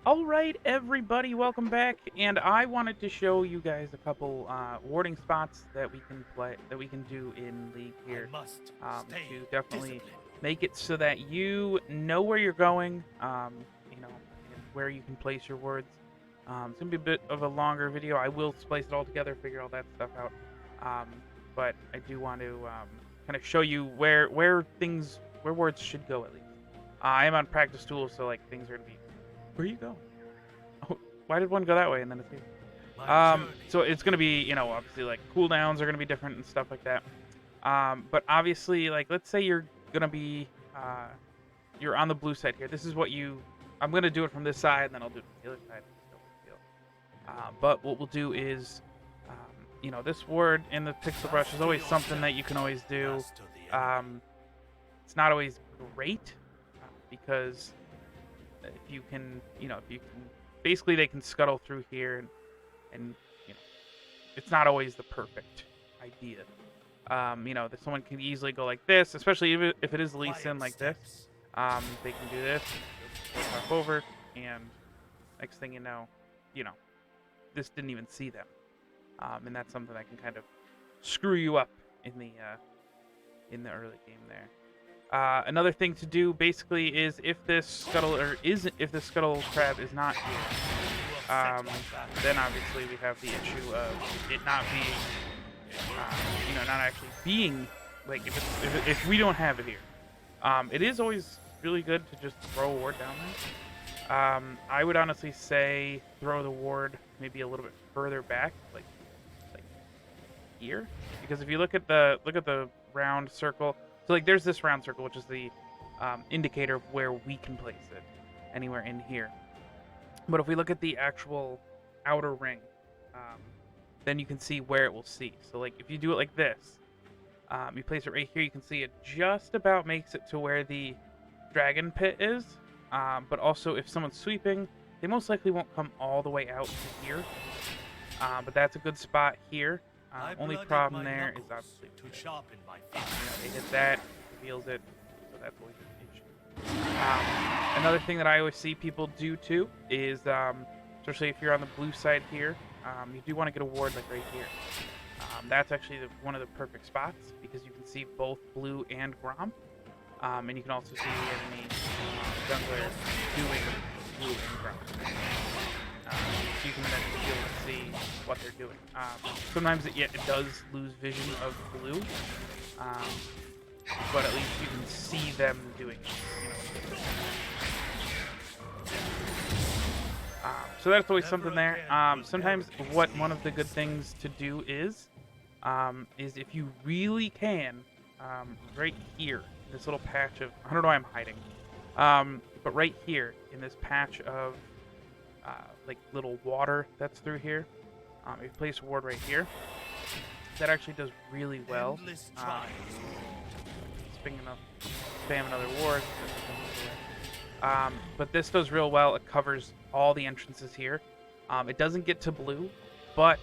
Alright, everybody, welcome back, and I wanted to show you guys a couple warding spots that we can do in League here, to definitely make it so that you know where you're going, and where you can place your wards. It's gonna be a bit of a longer video. I will splice it all together, figure all that stuff out, but I do want to kind of show you where wards should go at least. I am on practice tools, so like things are gonna be. Where are you going? Oh, why did one go that way and then it's here? So it's gonna be, obviously like cooldowns are gonna be different and stuff like that. But obviously, like let's say you're gonna be, you're on the blue side here. This is what I'm gonna do it from this side, and then I'll do it from the other side. No big deal. But what we'll do is, this ward in the pixel brush is always something that you can always do. It's not always great because if you can, basically they can scuttle through here, and it's not always the perfect idea. That someone can easily go like this, especially if it is Lee Sin like this. They can do this, hop over, and next thing you know, this didn't even see them, and that's something that can kind of screw you up in the early game there. Another thing to do basically is if this scuttle crab is not here, then obviously we have the issue of it not being, not actually being like if we don't have it here. It is always really good to just throw a ward down there. I would honestly say throw the ward maybe a little bit further back, like here, because if you look at the round circle. So like there's this round circle, which is the indicator of where we can place it, anywhere in here. But if we look at the actual outer ring, then you can see where it will see. So like if you do it like this, you place it right here, you can see it just about makes it to where the dragon pit is. But also if someone's sweeping, they most likely won't come all the way out to here. But that's a good spot here. Only problem there is obviously they hit that, reveals it, so that's always an issue. Another thing that I always see people do too is, especially if you're on the blue side here, you do want to get a ward like right here. That's actually one of the perfect spots because you can see both blue and Grom, and you can also see the enemy jungler doing blue and Grom. So you can then be able to see what they're doing. Sometimes it does lose vision of blue, but at least you can see them doing it. So that's always something there. Sometimes one of the good things to do is if you really can, right here, this little patch of, I don't know why I'm hiding, but right here in this patch of like little water that's through here. If you place a ward right here, that actually does really well. Spam another ward. But this does real well. It covers all the entrances here. It doesn't get to blue, but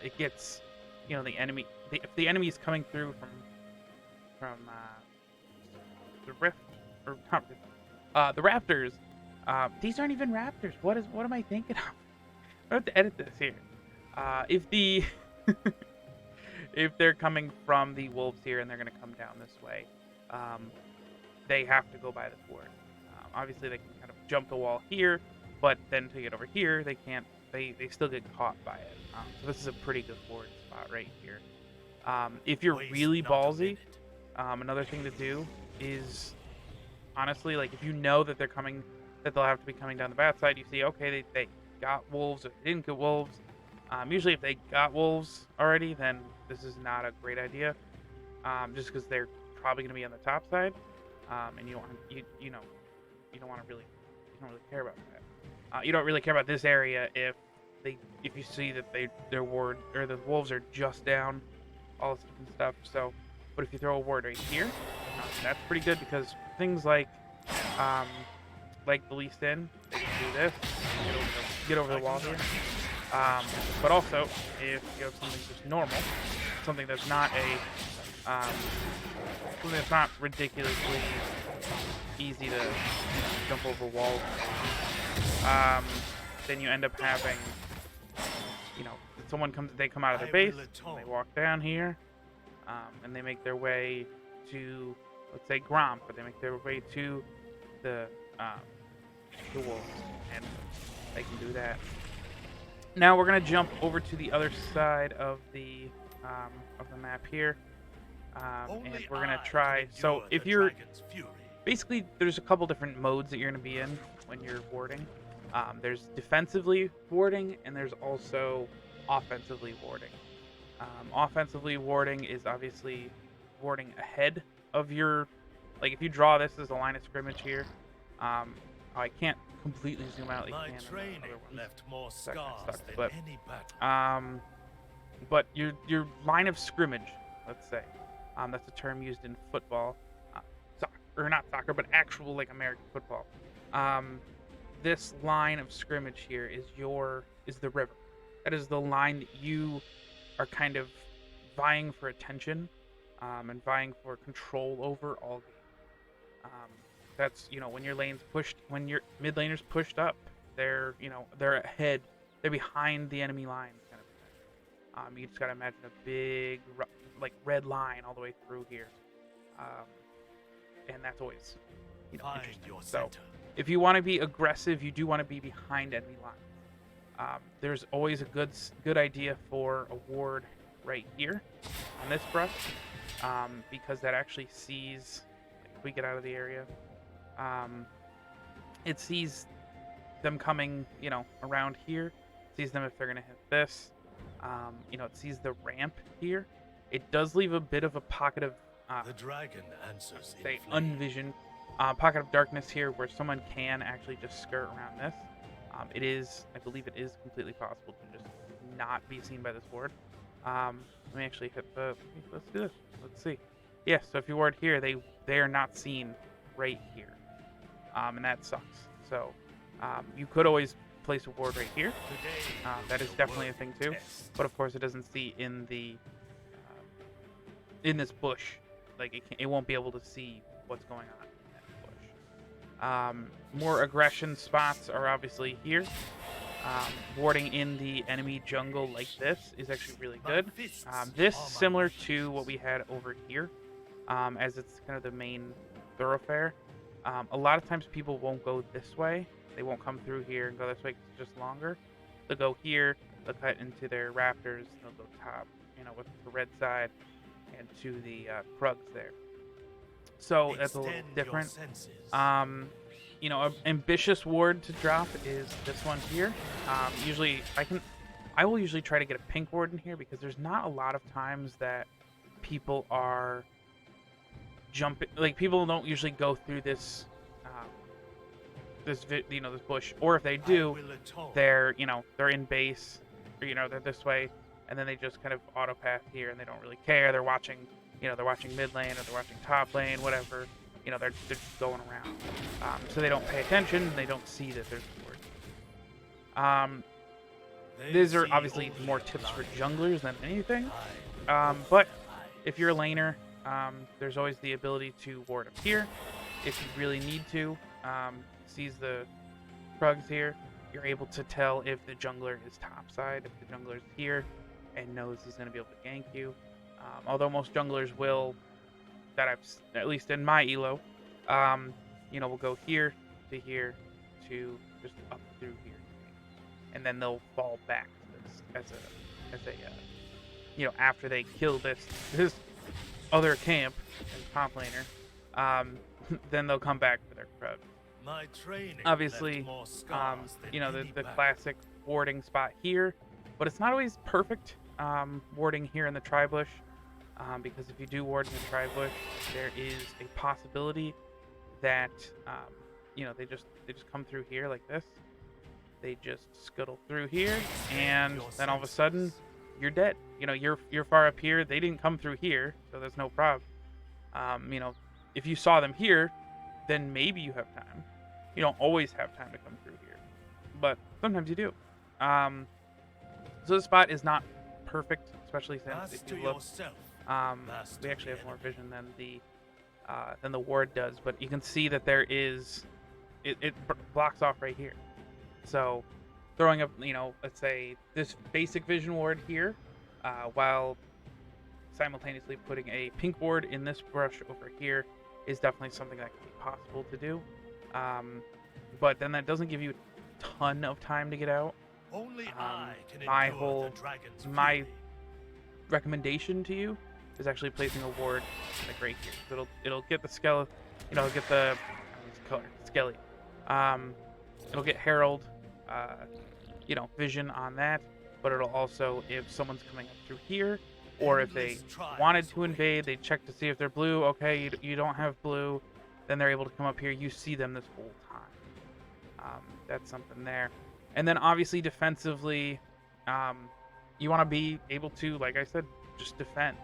it gets, the enemy. If the enemy is coming through from the rift or not rift, the rafters. These aren't even raptors. What am I thinking of? I have to edit this here. If they're coming from the wolves here and they're going to come down this way, they have to go by the fort. Obviously, they can kind of jump the wall here, but then to get over here, they can't. They still get caught by it. So this is a pretty good ward spot right here. If you're really ballsy, another thing to do is honestly, like if you know that they're coming. That they'll have to be coming down the bad side. You see, okay, they got wolves or they didn't get wolves. Usually, if they got wolves already, then this is not a great idea. Just because they're probably going to be on the top side, and you don't really care about that. You don't really care about this area if you see that their ward or the wolves are just down, all this different stuff. So, but if you throw a ward right here, that's pretty good because things like the least in, they can do this, get over the wall here. But also, if you have something just normal, something that's not ridiculously easy to jump over walls, then you end up having, you know, they come out of their base, and they walk down here, and they make their way to, let's say, Gromp, or they make their way to the wolves, and they can do that. Now we're gonna jump over to the other side of the map here, and we're gonna try. So if you're basically, there's a couple different modes that you're gonna be in when you're warding. There's defensively warding, and there's also offensively warding. Offensively warding is obviously warding ahead of your, like if you draw this as a line of scrimmage here. I can't completely zoom out like you can in other ones. Left more That kinda scars sucks, than any battle. but your line of scrimmage, let's say, that's a term used in football, or not soccer, but actual like American football. This line of scrimmage here is the river. That is the line that you are kind of vying for attention, and vying for control over all game. That's, you know, when your mid laner's pushed up, they're ahead, they're behind the enemy lines, kind of thing. You just gotta imagine a big like red line all the way through here, and that's always, you know, interesting. So if you want to be aggressive, you do want to be behind enemy lines. There's always a good idea for a ward right here on this brush, because that actually sees, like, if we get out of the area, it sees them coming, you know, around here, sees them if they're gonna hit this, you know, it sees the ramp here. It does leave a bit of a pocket of the dragon answers say unvisioned pocket of darkness here, where someone can actually just skirt around this. I believe it is completely possible to just not be seen by this ward. Let me actually hit let's do this. Let's see. Yeah, so if you ward here, they are not seen right here. And that sucks. So you could always place a ward right here. That is definitely a thing too. But of course, it doesn't see in the in this bush. Like it won't be able to see what's going on in that bush. More aggression spots are obviously here. Warding in the enemy jungle like this is actually really good. This similar to what we had over here, as it's kind of the main thoroughfare. A lot of times people won't go this way. They won't come through here and go this way because it's just longer. They'll go here, they'll cut into their rafters, they'll go top, you know, with the red side, and to the Krugs there. So that's a little different. You know, an ambitious ward to drop is this one here. Usually I will usually try to get a pink ward in here, because there's not a lot of times that people are jumping, like people don't usually go through this this bush, or if they do, they're in base, or they're this way, and then they just kind of auto path here, and they don't really care. They're watching mid lane, or they're watching top lane, whatever. They're just going around, so they don't pay attention. They don't see that there's a ward. These are obviously more tips for junglers than anything, but if you're a laner, there's always the ability to ward up here if you really need to. Sees the Krugs here, you're able to tell if the jungler is topside, if the jungler's here, and knows he's going to be able to gank you. Although most junglers will, that I've, at least in my elo, will go here to here to just up through here, and then they'll fall back to this as a after they kill this other camp and top laner, then they'll come back for their Krug. Obviously, the classic warding spot here, but it's not always perfect warding here in the tri-bush, because if you do ward in the tri-bush, there is a possibility that they just come through here like this. They just scuttle through here, and then all of a sudden you're dead. You're far up here. They didn't come through here, so there's no problem. If you saw them here, then maybe you have time. You don't always have time to come through here, but sometimes you do. So this spot is not perfect, especially since if you look, we actually have more vision than the ward does. But you can see that there is it blocks off right here. So throwing up, let's say this basic vision ward here, while simultaneously putting a pink ward in this brush over here is definitely something that can be possible to do. But then that doesn't give you a ton of time to get out. Only I can My endure the dragon's my fury. recommendation to you is actually placing a ward like right here. So it'll get the skeleton, get the color skelly. It'll get Herald, vision on that, but it'll also, if someone's coming up through here, or if they wanted to invade, they check to see if they're blue. Okay, you don't have blue, then they're able to come up here. You see them this whole time. That's something there. And then obviously defensively, you want to be able to, like I said, just defend.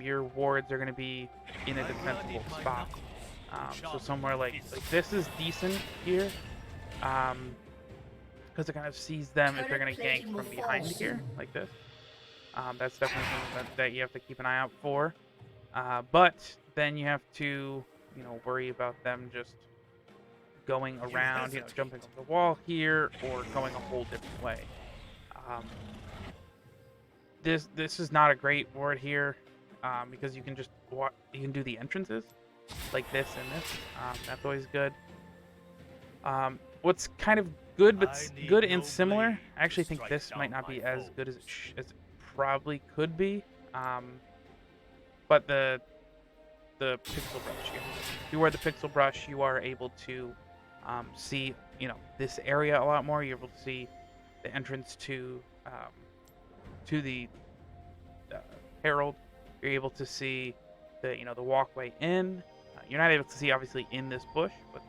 Your wards are going to be in a defensible spot. So somewhere like this is decent here, because it kind of sees them if they're going to gank from behind here, like this. That's definitely something that you have to keep an eye out for. But then you have to, worry about them just going around, jumping over the wall here, or going a whole different way. This is not a great ward here, because you can just do the entrances like this and this. That's always good. What's kind of good, but good and similar, I actually think this might not be as good as it probably could be. But the pixel brush here. If you wear the pixel brush, you are able to see, this area a lot more. You're able to see the entrance to the Herald. You're able to see the the walkway in. You're not able to see obviously in this bush, but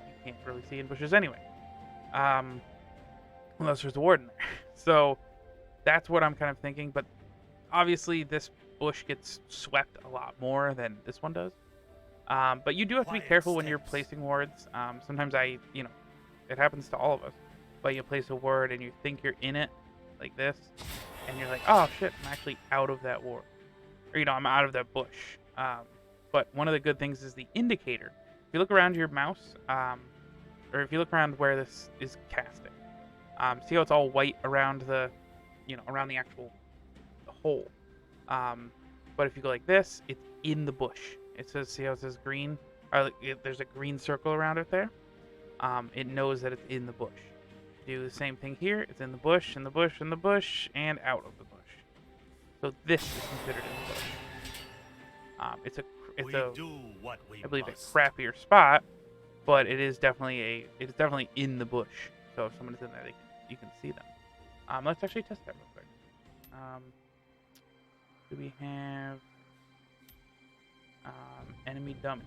you can't really see in bushes anyway, unless there's a ward in there. So that's what I'm kind of thinking. But obviously this bush gets swept a lot more than this one does. But you do have to be careful when you're placing wards. Sometimes it happens to all of us. But you place a ward and you think you're in it, like this, and you're like, oh shit, I'm actually out of that ward. Or, I'm out of that bush. But one of the good things is the indicator. If you look around your mouse, or if you look around where this is casting, see how it's all white around the, around the actual hole. But if you go like this, it's in the bush. It says, see how it says green? There's a green circle around it there. It knows that it's in the bush. Do the same thing here. It's in the bush, in the bush, in the bush, and out of the bush. So this is considered in the bush. It's I believe a crappier spot, but it is definitely in the bush. So if someone's in there, you can see them. Let's actually test that real quick. Do we have enemy dummy?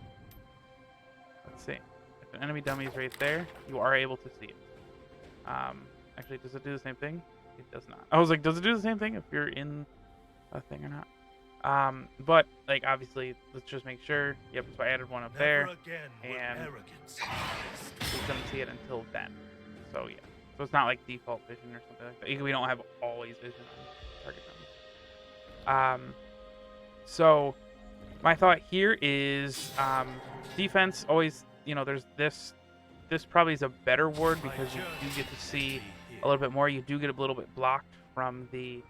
Let's see. If an enemy dummy is right there, you are able to see it. Actually, does it do the same thing? It does not. I was like, does it do the same thing if you're in a thing or not? But like obviously, let's just make sure. Yep, so I added one up there, and we couldn't see it until then. So yeah, so it's not like default vision or something like that. We don't have always vision on target dummies. So my thought here is defense. Always, there's this. This probably is a better ward because you do get to see a little bit more. You do get a little bit blocked from the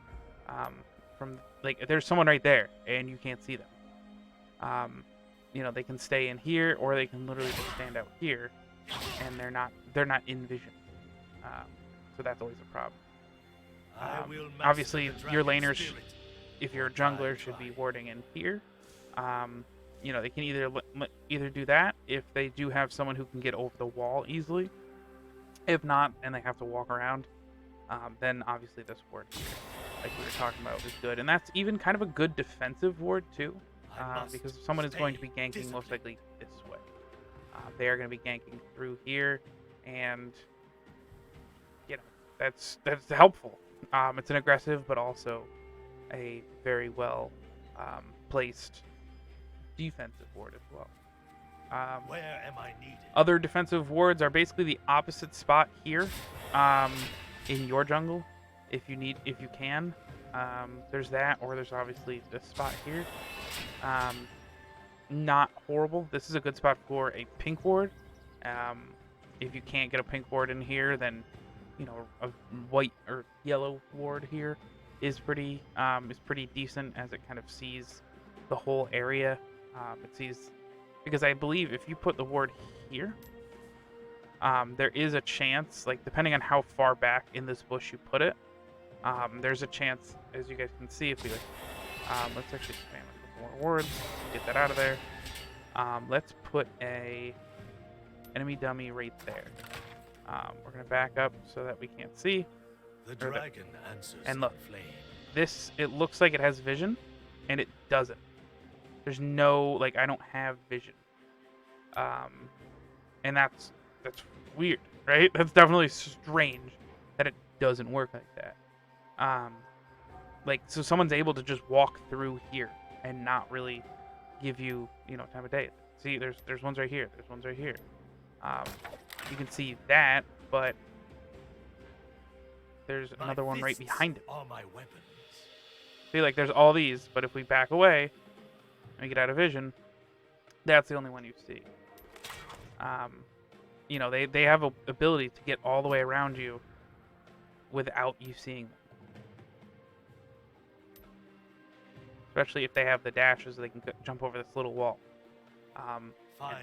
like there's someone right there and you can't see them. They can stay in here or they can literally just stand out here and they're not in vision. So that's always a problem. Obviously your laners, if you're a jungler, should be warding in here. They can either do that if they do have someone who can get over the wall easily. If not, and they have to walk around, then obviously this ward here, like we were talking about, is good. And that's even kind of a good defensive ward too, because if someone is going to be ganking most likely this way. They are going to be ganking through here, and that's helpful. It's an aggressive, but also a very well placed defensive ward as well. Where am I needed? Other defensive wards are basically the opposite spot here, in your jungle, if you can. There's that, or there's obviously this spot here. Not horrible. This is a good spot for a pink ward. If you can't get a pink ward in here, then a white or yellow ward here is pretty decent, as it kind of sees the whole area. It sees, because I believe if you put the ward here, there is a chance, like depending on how far back in this bush you put it, there's a chance, as you guys can see, if we let's actually spam a couple more wards, get that out of there. Let's put a enemy dummy right there. We're gonna back up so that we can't see. The dragon answers And look, the flame. this, it looks like it has vision, and it doesn't. There's no, like, I don't have vision. And that's weird, right? That's definitely strange that it doesn't work like that. Like, so someone's able to just walk through here and not really give you, time of day. See, there's ones right here. There's ones right here. You can see that, but there's another one right behind it. Are my weapons. See, like, there's all these, but if we back away and we get out of vision, that's the only one you see. They have a ability to get all the way around you without you seeing them. Especially if they have the dashes, they can jump over this little wall. And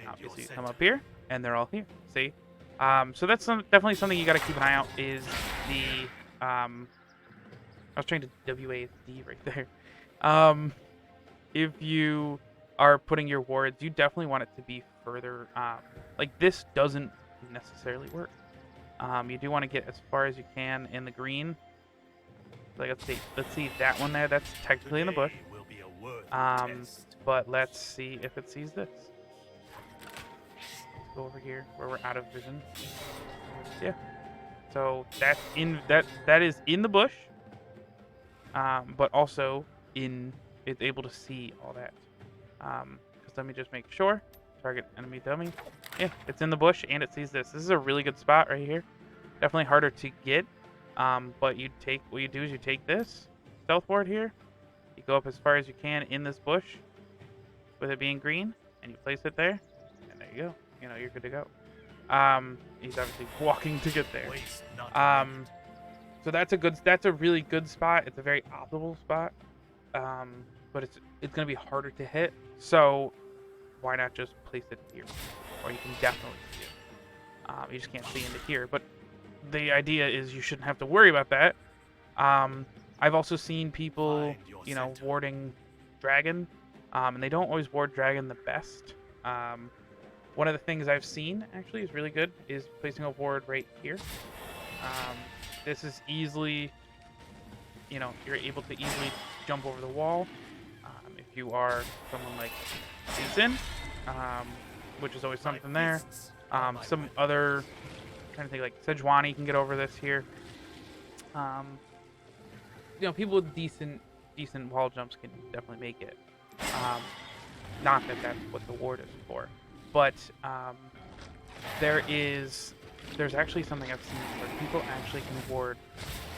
obviously you come up here, and they're all here. See? So that's definitely something you got to keep an eye out, is the... I was trying to WASD right there. If you are putting your wards, you definitely want it to be further... like, this doesn't necessarily work. You do want to get as far as you can in the green. Like, let's see that one there. That's technically in the bush. But let's see if it sees this. Let's go over here where we're out of vision. Yeah. So that's that is in the bush. But also it's able to see all that. Just let me just make sure. Target enemy dummy. Yeah, it's in the bush and it sees this. This is a really good spot right here. Definitely harder to get. But what you do is you take this stealth ward here. You go up as far as you can in this bush, with it being green, and you place it there, and there you go. You're good to go. He's obviously walking to get there. So that's a really good spot. It's a very optimal spot. But it's gonna be harder to hit. So why not just place it here, or you can definitely see it. You just can't see into here. But the idea is you shouldn't have to worry about that. I've also seen people, warding dragon, and they don't always ward dragon the best. One of the things I've seen, actually, is really good, is placing a ward right here. This is easily, you're able to easily jump over the wall. If you are someone like Jason, which is always something there. Some other, I'm trying to think, like Sejuani can get over this here. People with decent wall jumps can definitely make it. Not that that's what the ward is for, but there's actually something I've seen where people actually can ward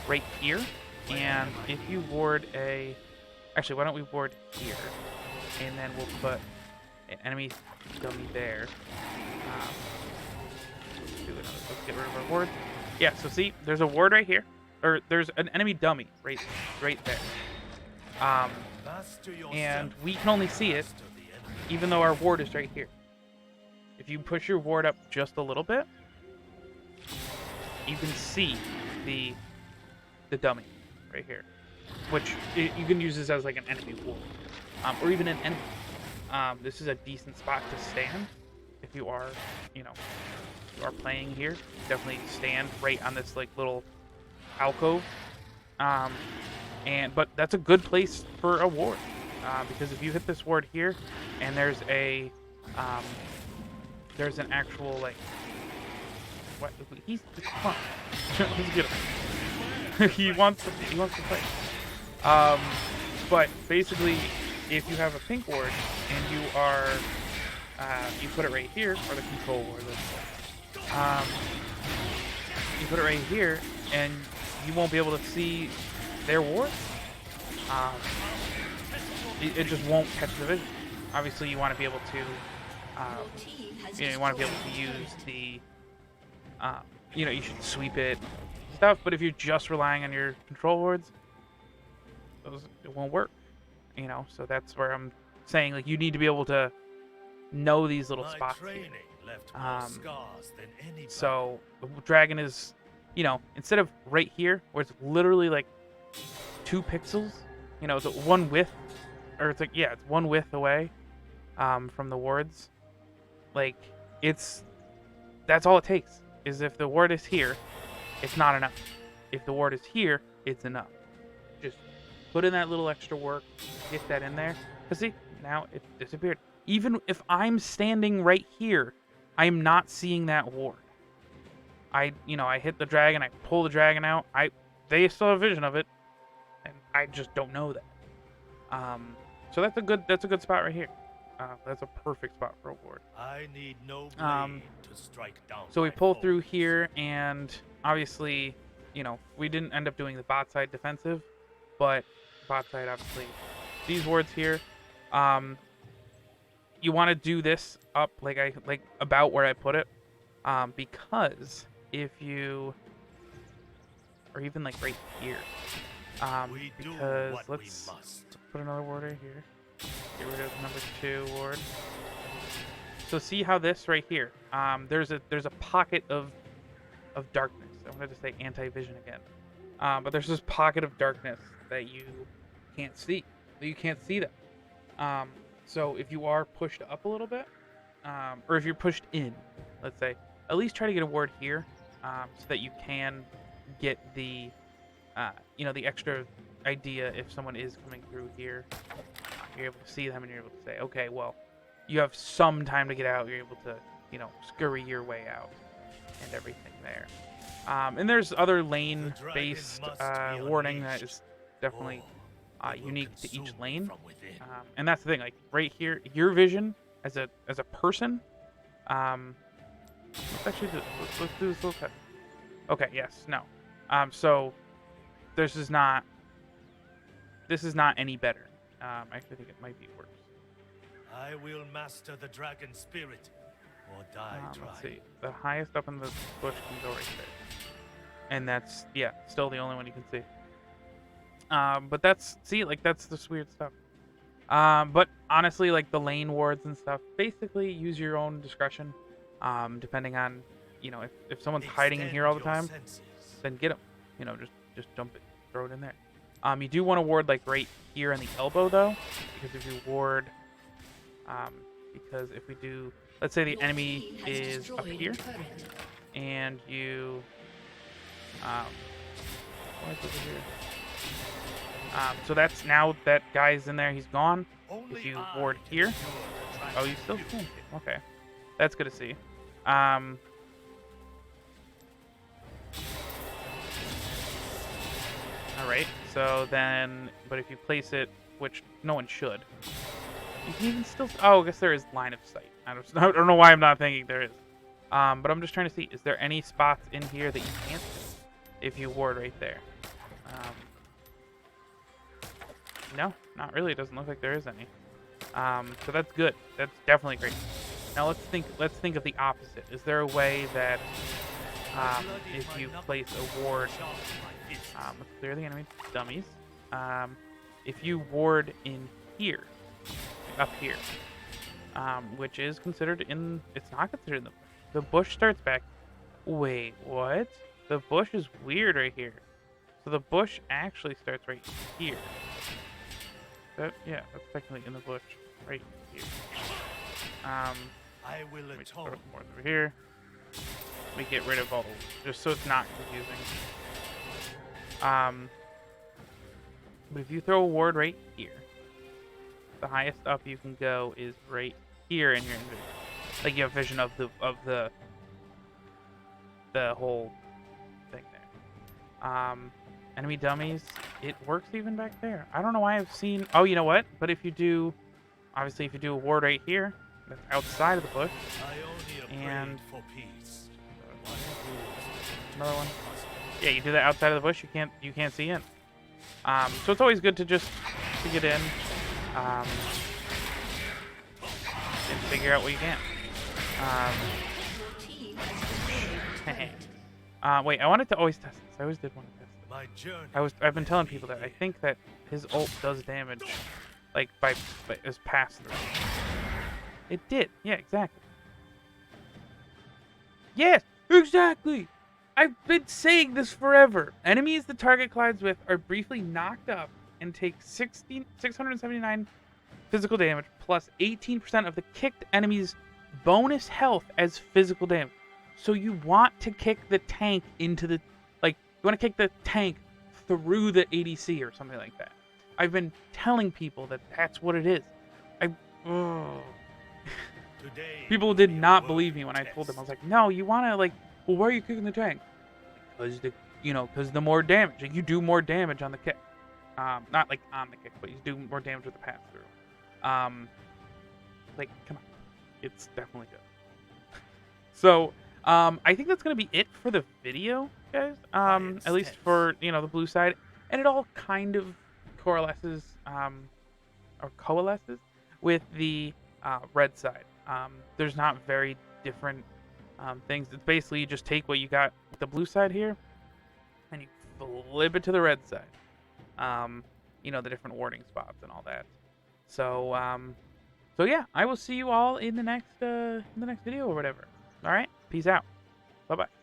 right here, and if you ward actually, why don't we ward here, and then we'll put an enemy dummy there. Let's get rid of our ward. Yeah, so see, there's a ward right here. Or there's an enemy dummy right there. And we can only see it, even though our ward is right here. If you push your ward up just a little bit, you can see the dummy right here, which you can use this as like an enemy ward, or even an enemy. This is a decent spot to stand if you are, playing here. Definitely stand right on this like little alcove, but that's a good place for a ward, because if you hit this ward here, and there's an actual like, what he's come on. Let's get him. he wants to play. But basically, if you have a pink ward and you are you put it right here, or the control ward, you put it right here, and you won't be able to see their ward. It just won't catch the vision. Obviously, you want to be able to, you want to be able to use you know, you should sweep it, stuff. But if you're just relying on your control wards, it won't work. You know, so that's where I'm saying like you need to be able to know these little My spots here. training left more scars than anybody. So the dragon is, you know, instead of right here where it's literally like 2 pixels, you know, it's one width, or it's like, yeah, it's one width away from the wards. Like, that's all it takes, is if the ward is here, it's not enough. If the ward is here, it's enough. Just put in that little extra work, get that in there. Because see, now it disappeared. Even if I'm standing right here, I'm not seeing that ward. I hit the dragon, I pull the dragon out, they still have vision of it, and I just don't know that. So that's a good spot right here. That's a perfect spot for a ward. I need no blade to strike down. So we pull through here, and obviously, you know, we didn't end up doing the bot side defensive, but bot side obviously these wards here. You want to do this up like about where I put it, because if you, or even like right here, because let's put another ward right here. Get rid of number 2 ward. So see how this right here, there's a pocket of darkness. I wanted to say anti-vision again, but there's this pocket of darkness that you can't see. You can't see that. So if you are pushed up a little bit, or if you're pushed in, let's say, at least try to get a ward here, so that you can get the, the extra idea if someone is coming through here. You're able to see them and you're able to say, okay, well, you have some time to get out. You're able to, you know, scurry your way out and everything there. And there's other lane-based warding that is definitely unique to each lane. And that's the thing, like right here, your vision as a person. Let's do this little test. Okay, yes, no. So this is not any better. I actually think it might be worse. I will master the dragon spirit, or die trying. Let's see. The highest up in the bush can go right there, and that's still the only one you can see. But that's this weird stuff. But honestly, like the lane wards and stuff, basically use your own discretion. Depending on, you know, if someone's hiding in here all the time, then get them. You know, just dump it, throw it in there. You do want to ward like right here in the elbow though, because if you ward, because if we do, let's say the enemy is up here, and you, what is over here? So that's now that guy's in there, he's gone. If you ward here, oh, you still can see. Okay, that's good to see. All right. So then, but if you place it, which no one should, you can even still. Oh, I guess there is line of sight. I don't know why I'm not thinking there is. But I'm just trying to see, is there any spots in here that you can't see if you ward right there? No, not really. It doesn't look like there is any. So that's good. That's definitely great. Now let's think of the opposite. Is there a way that if you place a ward, let's clear the enemy dummies. If you ward in here, up here, which is considered in, it's not considered in the bush. The bush starts back. Wait, what? The bush is weird right here. So the bush actually starts right here. Yeah, that's technically in the bush right here. I will atone. More over here. We get rid of all, just so it's not confusing. But if you throw a ward right here, the highest up you can go is right here in your vision. Like you have vision of the whole thing there. Enemy dummies, it works even back there. I don't know why I've seen. Oh, you know what? But if you do, obviously, if you do a ward right here, that's outside of the bush, and another one. Yeah, you do that outside of the bush, you can't see in. So it's always good to just get in, and figure out what you can. Wait, I wanted to always test this. I always did want to test it. My journey. I've been telling people that I think that his ult does damage, like by as pass through. It did. Yeah, exactly. Yes, exactly. I've been saying this forever. Enemies the target collides with are briefly knocked up and take 679 physical damage plus 18% of the kicked enemy's bonus health as physical damage. So you want to kick the tank into the, like, you want to kick the tank through the ADC or something like that. I've been telling people that that's what it is. People did not believe me when I told them. I was like, no, you want to, like, well, why are you kicking the tank? Because the more damage. Like, you do more damage on the kick. Not like on the kick, but you do more damage with the pass through. Like, come on. It's definitely good. So, I think that's going to be it for the video, guys. At least for, the blue side. And it all kind of coalesces with the red side. There's not very different things. It's basically you just take what you got with the blue side here, and you flip it to the red side. The different warding spots and all that. So, yeah, I will see you all in the next video or whatever. All right, peace out. Bye bye.